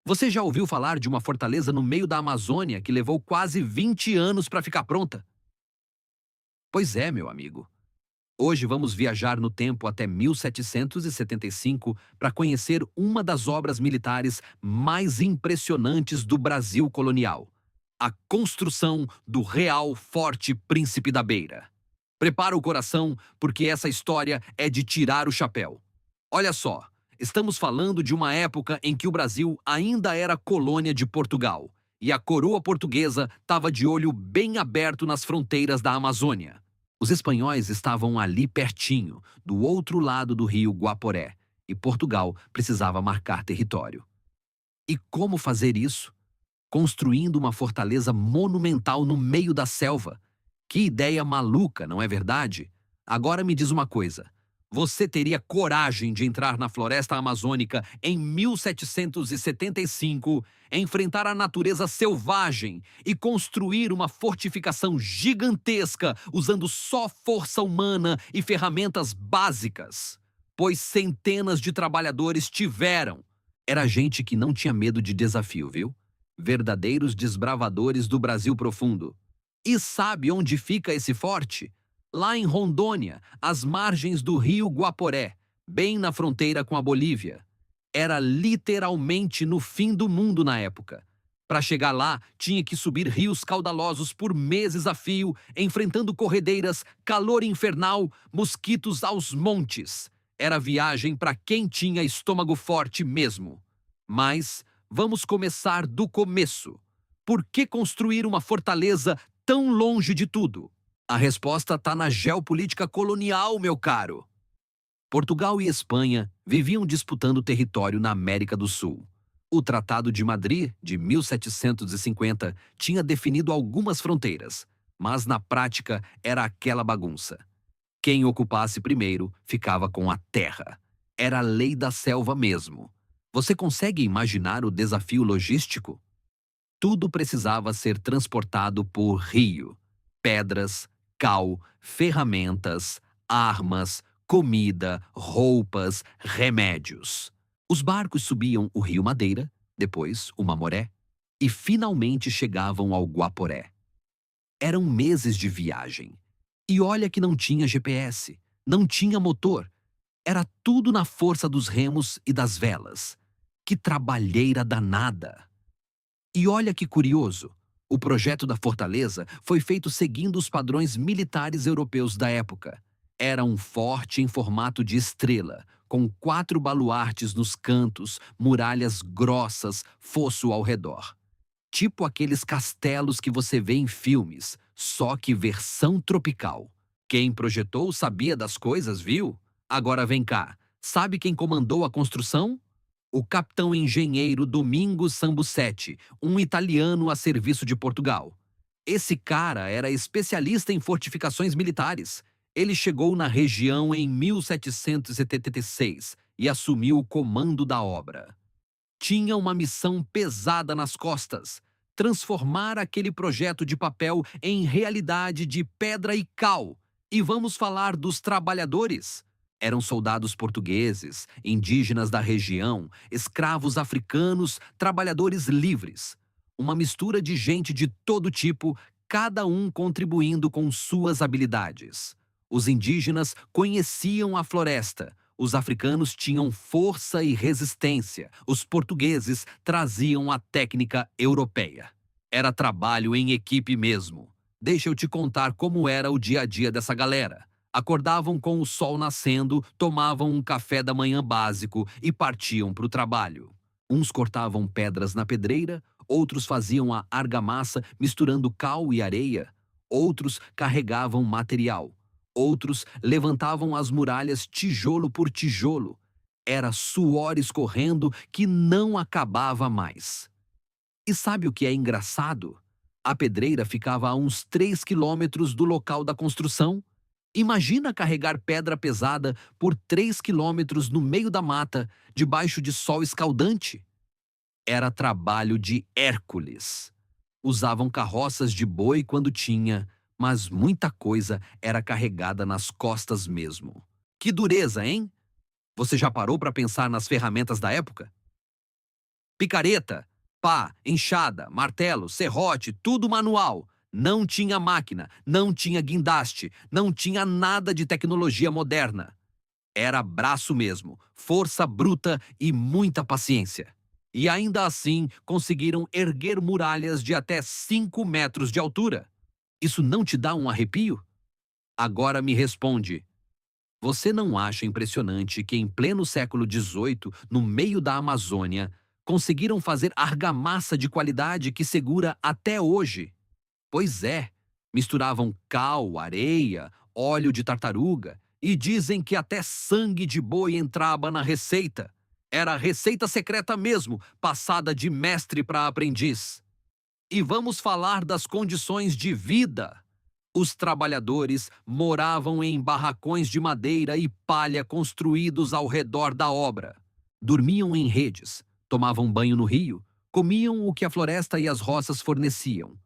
Você já ouviu falar de uma fortaleza no meio da Amazônia que levou quase 20 anos para ficar pronta? Pois é, meu amigo. Hoje vamos viajar no tempo até 1775 para conhecer uma das obras militares mais impressionantes do Brasil colonial: a construção do Real Forte Príncipe da Beira. Prepara o coração, porque essa história é de tirar o chapéu. Olha só, estamos falando de uma época em que o Brasil ainda era colônia de Portugal e a coroa portuguesa estava de olho bem aberto nas fronteiras da Amazônia. Os espanhóis estavam ali pertinho, do outro lado do rio Guaporé, e Portugal precisava marcar território. E como fazer isso? Construindo uma fortaleza monumental no meio da selva. Que ideia maluca, não é verdade? Agora me diz uma coisa. Você teria coragem de entrar na floresta amazônica em 1775, enfrentar a natureza selvagem e construir uma fortificação gigantesca usando só força humana e ferramentas básicas? Pois centenas de trabalhadores tiveram. Era gente que não tinha medo de desafio, viu? Verdadeiros desbravadores do Brasil profundo. E sabe onde fica esse forte? Lá em Rondônia, às margens do rio Guaporé, bem na fronteira com a Bolívia. Era literalmente no fim do mundo na época. Para chegar lá, tinha que subir rios caudalosos por meses a fio, enfrentando corredeiras, calor infernal, mosquitos aos montes. Era viagem para quem tinha estômago forte mesmo. Mas vamos começar do começo. Por que construir uma fortaleza tão longe de tudo? A resposta está na geopolítica colonial, meu caro. Portugal e Espanha viviam disputando território na América do Sul. O Tratado de Madrid, de 1750, tinha definido algumas fronteiras, mas na prática era aquela bagunça. Quem ocupasse primeiro ficava com a terra. Era a lei da selva mesmo. Você consegue imaginar o desafio logístico? Tudo precisava ser transportado por rio. Pedras, cal, ferramentas, armas, comida, roupas, remédios. Os barcos subiam o rio Madeira, depois o Mamoré, e finalmente chegavam ao Guaporé. Eram meses de viagem. E olha que não tinha GPS, não tinha motor. Era tudo na força dos remos e das velas. Que trabalheira danada! E olha que curioso, o projeto da fortaleza foi feito seguindo os padrões militares europeus da época. Era um forte em formato de estrela, com 4 baluartes nos cantos, muralhas grossas, fosso ao redor. Tipo aqueles castelos que você vê em filmes, só que versão tropical. Quem projetou sabia das coisas, viu? Agora vem cá, sabe quem comandou a construção? O capitão engenheiro Domingos Sambucetti, um italiano a serviço de Portugal. Esse cara era especialista em fortificações militares. Ele chegou na região em 1776 e assumiu o comando da obra. Tinha uma missão pesada nas costas: transformar aquele projeto de papel em realidade de pedra e cal. E vamos falar dos trabalhadores. Eram soldados portugueses, indígenas da região, escravos africanos, trabalhadores livres. Uma mistura de gente de todo tipo, cada um contribuindo com suas habilidades. Os indígenas conheciam a floresta, os africanos tinham força e resistência, os portugueses traziam a técnica europeia. Era trabalho em equipe mesmo. Deixa eu te contar como era o dia a dia dessa galera. Acordavam com o sol nascendo, tomavam um café da manhã básico e partiam para o trabalho. Uns cortavam pedras na pedreira, outros faziam a argamassa misturando cal e areia, outros carregavam material, outros levantavam as muralhas tijolo por tijolo. Era suor escorrendo que não acabava mais. E sabe o que é engraçado? A pedreira ficava a uns 3 quilômetros do local da construção. Imagina carregar pedra pesada por 3 quilômetros no meio da mata, debaixo de sol escaldante. Era trabalho de Hércules. Usavam carroças de boi quando tinha, mas muita coisa era carregada nas costas mesmo. Que dureza, hein? Você já parou para pensar nas ferramentas da época? Picareta, pá, enxada, martelo, serrote, tudo manual. Não tinha máquina, não tinha guindaste, não tinha nada de tecnologia moderna. Era braço mesmo, força bruta e muita paciência. E ainda assim conseguiram erguer muralhas de até 5 metros de altura. Isso não te dá um arrepio? Agora me responde. Você não acha impressionante que em pleno século XVIII, no meio da Amazônia, conseguiram fazer argamassa de qualidade que segura até hoje? Pois é, misturavam cal, areia, óleo de tartaruga e dizem que até sangue de boi entrava na receita. Era a receita secreta mesmo, passada de mestre para aprendiz. E vamos falar das condições de vida. Os trabalhadores moravam em barracões de madeira e palha construídos ao redor da obra. Dormiam em redes, tomavam banho no rio, comiam o que a floresta e as roças forneciam.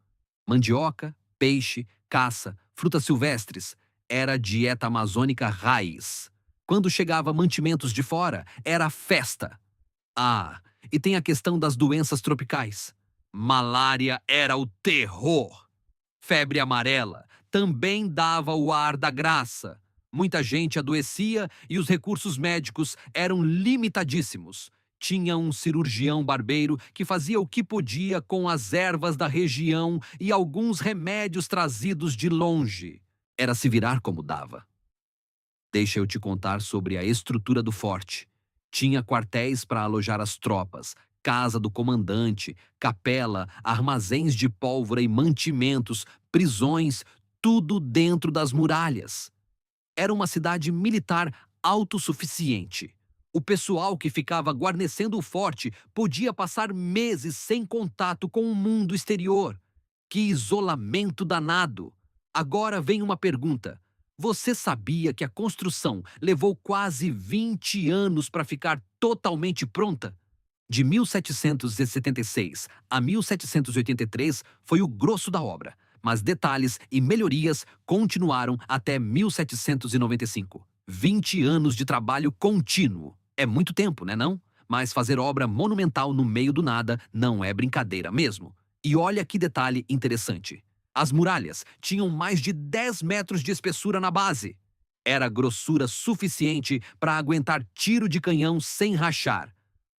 Mandioca, peixe, caça, frutas silvestres. Era a dieta amazônica raiz. Quando chegava mantimentos de fora, era festa. Ah, e tem a questão das doenças tropicais. Malária era o terror. Febre amarela também dava o ar da graça. Muita gente adoecia e os recursos médicos eram limitadíssimos. Tinha um cirurgião barbeiro que fazia o que podia com as ervas da região e alguns remédios trazidos de longe. Era se virar como dava. Deixa eu te contar sobre a estrutura do forte. Tinha quartéis para alojar as tropas, casa do comandante, capela, armazéns de pólvora e mantimentos, prisões, tudo dentro das muralhas. Era uma cidade militar autossuficiente. O pessoal que ficava guarnecendo o forte podia passar meses sem contato com o mundo exterior. Que isolamento danado! Agora vem uma pergunta. Você sabia que a construção levou quase 20 anos para ficar totalmente pronta? De 1776 a 1783 foi o grosso da obra, mas detalhes e melhorias continuaram até 1795. 20 anos de trabalho contínuo. É muito tempo, né não? Mas fazer obra monumental no meio do nada não é brincadeira mesmo. E olha que detalhe interessante. As muralhas tinham mais de 10 metros de espessura na base. Era grossura suficiente para aguentar tiro de canhão sem rachar.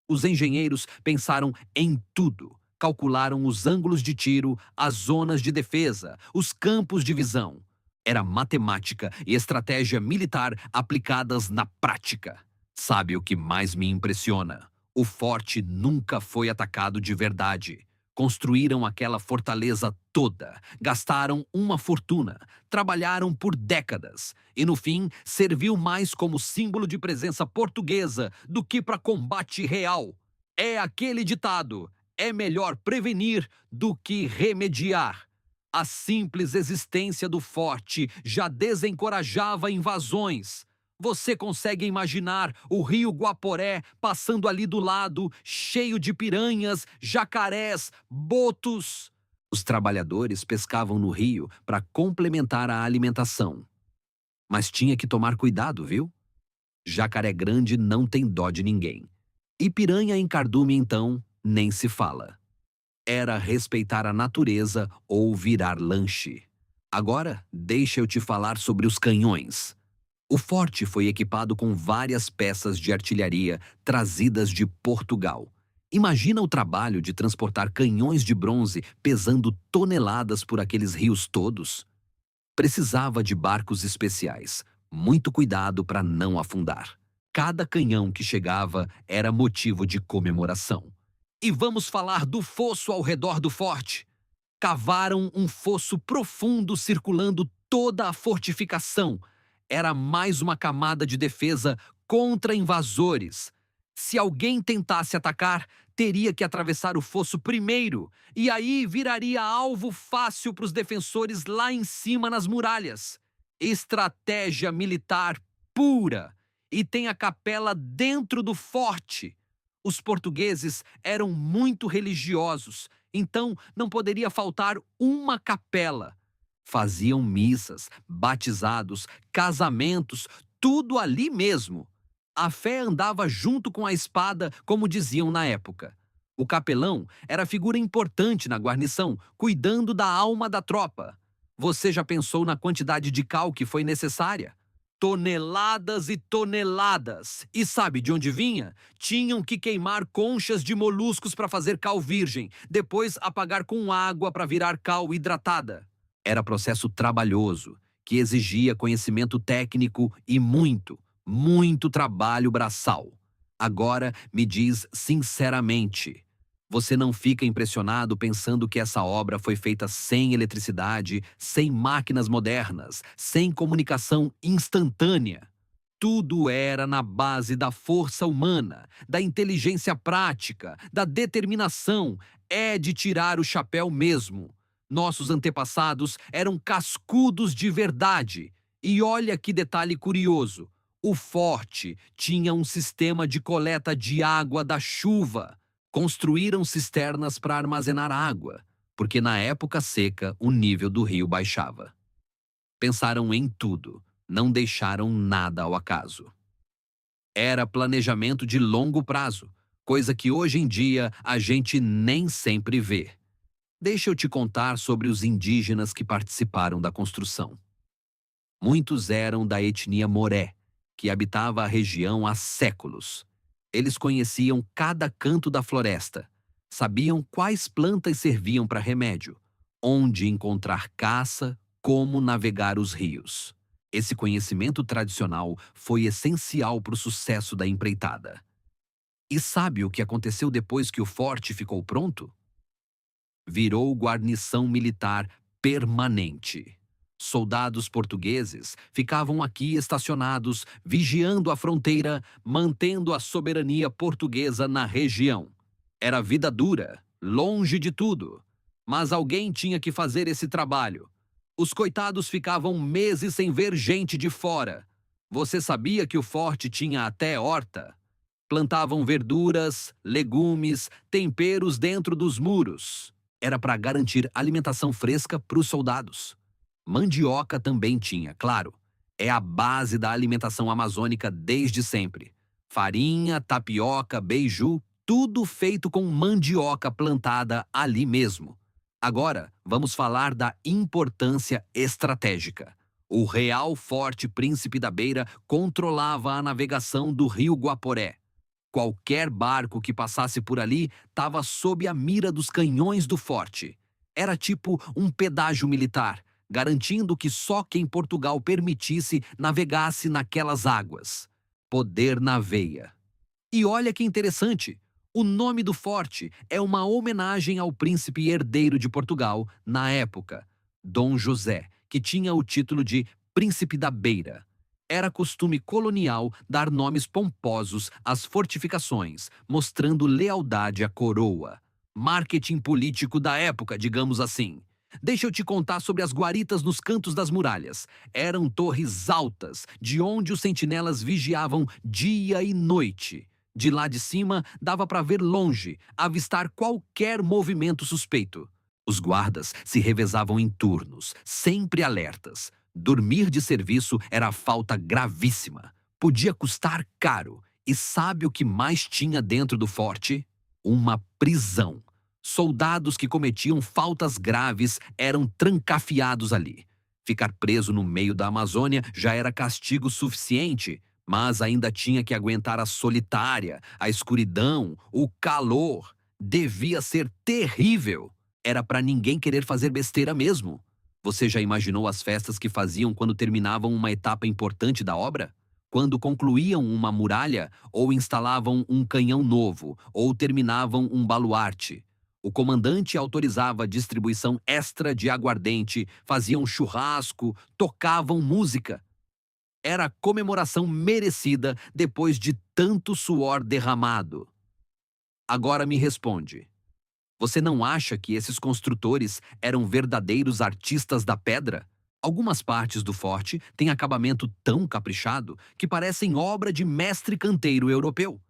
Os engenheiros pensaram em tudo. Calcularam os ângulos de tiro, as zonas de defesa, os campos de visão. Era matemática e estratégia militar aplicadas na prática. Sabe o que mais me impressiona? O forte nunca foi atacado de verdade. Construíram aquela fortaleza toda, gastaram uma fortuna, trabalharam por décadas e, no fim, serviu mais como símbolo de presença portuguesa do que para combate real. É aquele ditado: é melhor prevenir do que remediar. A simples existência do forte já desencorajava invasões. Você consegue imaginar o rio Guaporé passando ali do lado, cheio de piranhas, jacarés, botos? Os trabalhadores pescavam no rio para complementar a alimentação. Mas tinha que tomar cuidado, viu? Jacaré grande não tem dó de ninguém. E piranha em cardume, então, nem se fala. Era respeitar a natureza ou virar lanche. Agora, deixa eu te falar sobre os canhões. O forte foi equipado com várias peças de artilharia trazidas de Portugal. Imagina o trabalho de transportar canhões de bronze pesando toneladas por aqueles rios todos. Precisava de barcos especiais, muito cuidado para não afundar. Cada canhão que chegava era motivo de comemoração. E vamos falar do fosso ao redor do forte. Cavaram um fosso profundo circulando toda a fortificação. Era mais uma camada de defesa contra invasores. Se alguém tentasse atacar, teria que atravessar o fosso primeiro, e aí viraria alvo fácil para os defensores lá em cima nas muralhas. Estratégia militar pura. E tem a capela dentro do forte. Os portugueses eram muito religiosos, então não poderia faltar uma capela. Faziam missas, batizados, casamentos, tudo ali mesmo. A fé andava junto com a espada, como diziam na época. O capelão era figura importante na guarnição, cuidando da alma da tropa. Você já pensou na quantidade de cal que foi necessária? Toneladas e toneladas. E sabe de onde vinha? Tinham que queimar conchas de moluscos para fazer cal virgem, depois apagar com água para virar cal hidratada. Era processo trabalhoso, que exigia conhecimento técnico e muito trabalho braçal. Agora, me diz sinceramente, você não fica impressionado pensando que essa obra foi feita sem eletricidade, sem máquinas modernas, sem comunicação instantânea? Tudo era na base da força humana, da inteligência prática, da determinação. É de tirar o chapéu mesmo. Nossos antepassados eram cascudos de verdade. E olha que detalhe curioso: o forte tinha um sistema de coleta de água da chuva. Construíram cisternas para armazenar água, porque na época seca o nível do rio baixava. Pensaram em tudo, não deixaram nada ao acaso. Era planejamento de longo prazo, coisa que hoje em dia a gente nem sempre vê. Deixa eu te contar sobre os indígenas que participaram da construção. Muitos eram da etnia Moré, que habitava a região há séculos. Eles conheciam cada canto da floresta, sabiam quais plantas serviam para remédio, onde encontrar caça, como navegar os rios. Esse conhecimento tradicional foi essencial para o sucesso da empreitada. E sabe o que aconteceu depois que o forte ficou pronto? Virou guarnição militar permanente. Soldados portugueses ficavam aqui estacionados, vigiando a fronteira, mantendo a soberania portuguesa na região. Era vida dura, longe de tudo. Mas alguém tinha que fazer esse trabalho. Os coitados ficavam meses sem ver gente de fora. Você sabia que o forte tinha até horta? Plantavam verduras, legumes, temperos dentro dos muros. Era para garantir alimentação fresca para os soldados. Mandioca também tinha, claro. É a base da alimentação amazônica desde sempre. Farinha, tapioca, beiju, tudo feito com mandioca plantada ali mesmo. Agora, vamos falar da importância estratégica. O Real Forte Príncipe da Beira controlava a navegação do rio Guaporé. Qualquer barco que passasse por ali estava sob a mira dos canhões do forte. Era tipo um pedágio militar, garantindo que só quem Portugal permitisse navegasse naquelas águas. Poder na veia. E olha que interessante, o nome do forte é uma homenagem ao príncipe herdeiro de Portugal na época, Dom José, que tinha o título de Príncipe da Beira. Era costume colonial dar nomes pomposos às fortificações, mostrando lealdade à coroa. Marketing político da época, digamos assim. Deixa eu te contar sobre as guaritas nos cantos das muralhas. Eram torres altas, de onde os sentinelas vigiavam dia e noite. De lá de cima, dava para ver longe, avistar qualquer movimento suspeito. Os guardas se revezavam em turnos, sempre alertas. Dormir de serviço era falta gravíssima. Podia custar caro. E sabe o que mais tinha dentro do forte? Uma prisão. Soldados que cometiam faltas graves eram trancafiados ali. Ficar preso no meio da Amazônia já era castigo suficiente, mas ainda tinha que aguentar a solitária, a escuridão, o calor. Devia ser terrível. Era para ninguém querer fazer besteira mesmo. Você já imaginou as festas que faziam quando terminavam uma etapa importante da obra? Quando concluíam uma muralha, ou instalavam um canhão novo, ou terminavam um baluarte. O comandante autorizava a distribuição extra de aguardente, faziam churrasco, tocavam música. Era a comemoração merecida depois de tanto suor derramado. Agora me responde. Você não acha que esses construtores eram verdadeiros artistas da pedra? Algumas partes do forte têm acabamento tão caprichado que parecem obra de mestre canteiro europeu.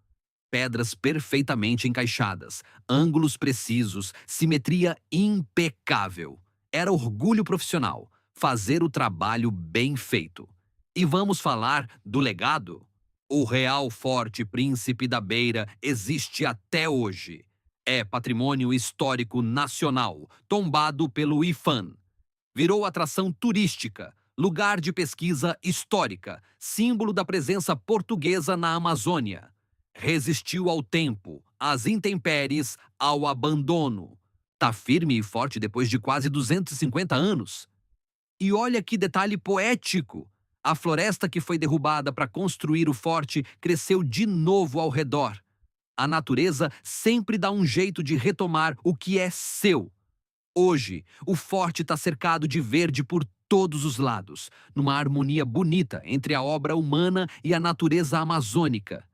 Pedras perfeitamente encaixadas, ângulos precisos, simetria impecável. Era orgulho profissional, fazer o trabalho bem feito. E vamos falar do legado? O Real Forte Príncipe da Beira existe até hoje. É patrimônio histórico nacional, tombado pelo IPHAN. Virou atração turística, lugar de pesquisa histórica, símbolo da presença portuguesa na Amazônia. Resistiu ao tempo, às intempéries, ao abandono. Tá firme e forte depois de quase 250 anos. E olha que detalhe poético! A floresta que foi derrubada para construir o forte cresceu de novo ao redor. A natureza sempre dá um jeito de retomar o que é seu. Hoje, o forte está cercado de verde por todos os lados, numa harmonia bonita entre a obra humana e a natureza amazônica.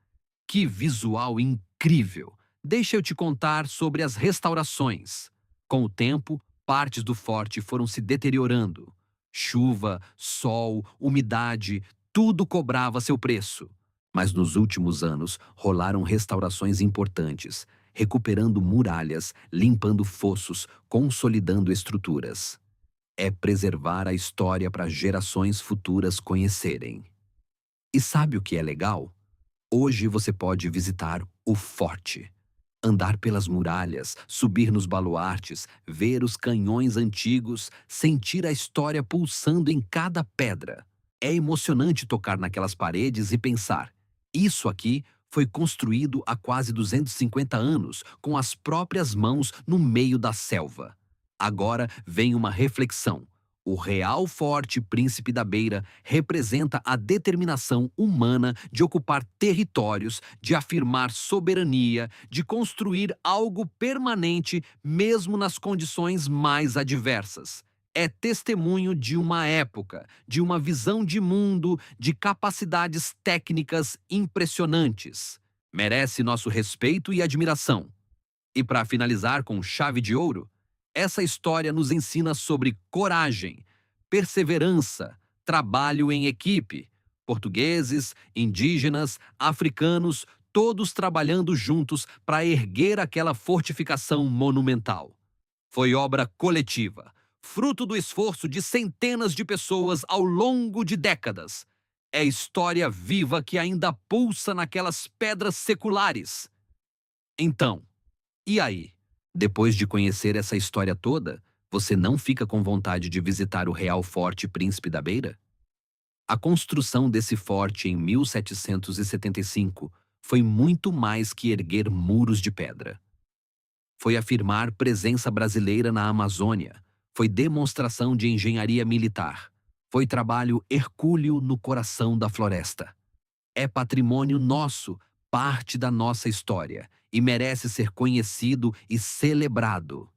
Que visual incrível! Deixa eu te contar sobre as restaurações. Com o tempo, partes do forte foram se deteriorando. Chuva, sol, umidade, tudo cobrava seu preço. Mas nos últimos anos rolaram restaurações importantes, recuperando muralhas, limpando fossos, consolidando estruturas. É preservar a história para gerações futuras conhecerem. E sabe o que é legal? Hoje você pode visitar o forte. Andar pelas muralhas, subir nos baluartes, ver os canhões antigos, sentir a história pulsando em cada pedra. É emocionante tocar naquelas paredes e pensar: isso aqui foi construído há quase 250 anos, com as próprias mãos no meio da selva. Agora vem uma reflexão. O Real Forte Príncipe da Beira representa a determinação humana de ocupar territórios, de afirmar soberania, de construir algo permanente mesmo nas condições mais adversas. É testemunho de uma época, de uma visão de mundo, de capacidades técnicas impressionantes. Merece nosso respeito e admiração. E para finalizar com chave de ouro, essa história nos ensina sobre coragem, perseverança, trabalho em equipe. Portugueses, indígenas, africanos, todos trabalhando juntos para erguer aquela fortificação monumental. Foi obra coletiva, fruto do esforço de centenas de pessoas ao longo de décadas. É história viva que ainda pulsa naquelas pedras seculares. Então, e aí? Depois de conhecer essa história toda, você não fica com vontade de visitar o Real Forte Príncipe da Beira? A construção desse forte em 1775 foi muito mais que erguer muros de pedra. Foi afirmar presença brasileira na Amazônia, foi demonstração de engenharia militar, foi trabalho hercúleo no coração da floresta. É patrimônio nosso, parte da nossa história, e merece ser conhecido e celebrado.